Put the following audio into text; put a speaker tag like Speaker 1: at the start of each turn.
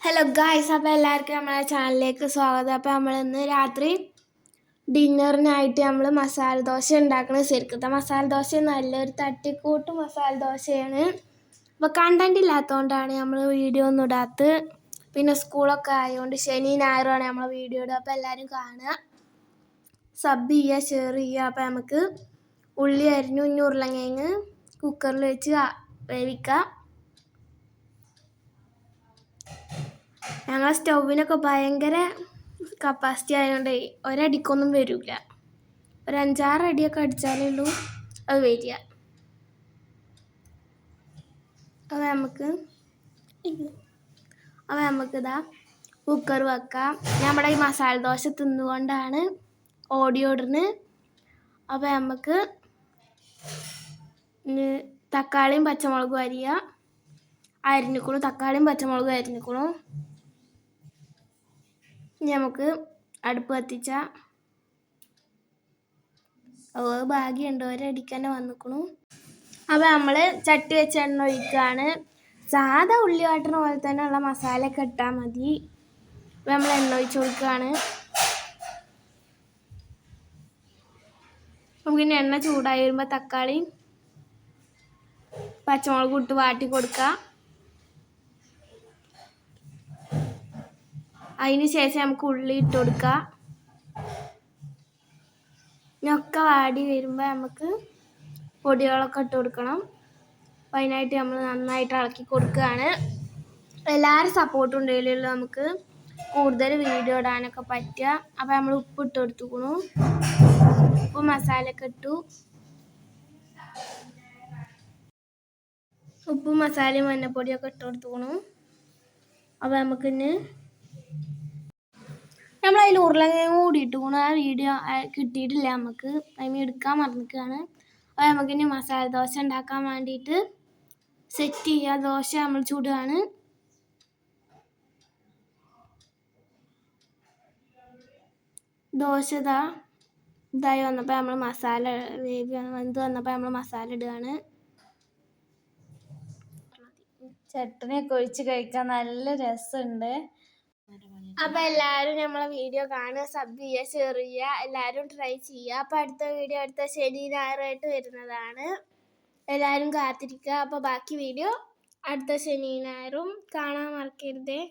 Speaker 1: Hello guys, അപ്പോൾ എല്ലാവർക്കും നമ്മളെ ചാനലിലേക്ക് സ്വാഗതം. അപ്പോൾ നമ്മളിന്ന് രാത്രി ഡിന്നറിനായിട്ട് നമ്മൾ മസാല ദോശ ഉണ്ടാക്കുന്നത്. ശരിക്കത്തെ മസാല ദോശ നല്ലൊരു തട്ടിക്കൂട്ട് മസാല ദോശയാണ്. അപ്പോൾ കണ്ടന്റ് ഇല്ലാത്തതുകൊണ്ടാണ് നമ്മൾ വീഡിയോ ഒന്നും ഇടാത്തത്. പിന്നെ സ്കൂളൊക്കെ ആയതുകൊണ്ട് ശനി ഞായറുമാണ് നമ്മൾ വീഡിയോ ഇടുക. അപ്പോൾ എല്ലാവരും കാണുക, സബ് ചെയ്യുക, ഷെയർ ചെയ്യുക. അപ്പോൾ നമുക്ക് ഉള്ളി അരിഞ്ഞു ഉരുളക്കിഴങ്ങ് കുക്കറിൽ വെച്ച് വേവിക്കുക. ഞങ്ങൾ സ്റ്റൗവിനൊക്കെ ഭയങ്കര കപ്പാസിറ്റി ആയതുകൊണ്ട് ഒരടിക്കൊന്നും വരില്ല. ഒരു 5-6 അടിയൊക്കെ അടിച്ചാലേ ഉള്ളൂ അത് വരിക. അപ്പോൾ നമുക്കിതാ കുക്കർ വെക്കാം. നമ്മുടെ ഈ മസാല ദോശ തിന്നുകൊണ്ടാണ് ഓഡിയോ ഇടുന്നത്. അപ്പോൾ നമുക്ക് തക്കാളിയും പച്ചമുളകും അരിഞ്ഞിക്കണു. തക്കാളിയും പച്ചമുളകും അരിഞ്ഞിക്കണു. ഇനി നമുക്ക് അടുപ്പ് കത്തിച്ച ഭാഗ്യമുണ്ട്, ഒരടിക്ക് തന്നെ വന്നിക്കണു. അപ്പോൾ നമ്മൾ ചട്ടി വെച്ച് എണ്ണ ഒഴിക്കുകയാണ്. സാധാ ഉള്ളി വാട്ടണ പോലെ തന്നെ ഉള്ള മസാല ഒക്കെ ഇട്ടാൽ മതി. അപ്പോൾ നമ്മൾ എണ്ണ ഒഴിച്ച് കൊടുക്കുകയാണ്. നമുക്കിനി എണ്ണ ചൂടായി വരുമ്പോൾ തക്കാളി പച്ചമുളകും ഇട്ട് വാട്ടി കൊടുക്കുക. അതിന് ശേഷം നമുക്ക് ഉള്ളി ഇട്ട് കൊടുക്കുക. ഇനൊക്കെ വാടി വരുമ്പോൾ നമുക്ക് പൊടികളൊക്കെ ഇട്ട് കൊടുക്കണം. അപ്പോൾ അതിനായിട്ട് നമ്മൾ നന്നായിട്ട് ഇളക്കി കൊടുക്കുകയാണ്. എല്ലാവരും സപ്പോർട്ട് ഉണ്ടെങ്കിലുള്ള നമുക്ക് കൂടുതൽ വീഡിയോ ഇടാനൊക്കെ പറ്റുക. അപ്പോൾ നമ്മൾ ഉപ്പ് ഇട്ട് കൊടുത്തുക്കണു. ഉപ്പ് മസാലയൊക്കെ ഇട്ടു. ഉപ്പും മസാലയും മഞ്ഞപ്പൊടിയൊക്കെ ഇട്ട് കൊടുത്തുക്കണു. അപ്പോൾ നമുക്കിന്ന് നമ്മളതിൽ ഉരുളക്കിഴങ്ങ് കൂടി ഇട്ടുകൊണ്ട് ആ വീഡിയോ കിട്ടിയിട്ടില്ല, നമുക്ക് അതിന് എടുക്കാൻ മറന്നിട്ടാണ്. അപ്പോൾ നമുക്കിനി മസാല ദോശ ഉണ്ടാക്കാൻ വേണ്ടിയിട്ട് സെറ്റ് ചെയ്യുക. ദോശ നമ്മൾ ചൂടുകയാണ്. ദോശ ഇതായി വന്നപ്പോൾ നമ്മൾ മസാല വെന്ത് വന്നപ്പോൾ നമ്മൾ മസാല ഇടുകയാണ്.
Speaker 2: ചട്ടണിയൊക്കെ ഒഴിച്ച് കഴിക്കാൻ നല്ല രസമുണ്ട്.
Speaker 1: അപ്പോൾ എല്ലാവരും നമ്മളെ വീഡിയോ കാണുക, സബ് ചെയ്യുക, ഷെയർ ചെയ്യുക, എല്ലാവരും ട്രൈ ചെയ്യുക. അപ്പോൾ അടുത്ത വീഡിയോ അടുത്ത ശനി ഞായറായിട്ട് വരുന്നതാണ്. എല്ലാവരും കാത്തിരിക്കുക. അപ്പോൾ ബാക്കി വീഡിയോ അടുത്ത ശനി ഞായറും കാണാൻ മറക്കരുതേ.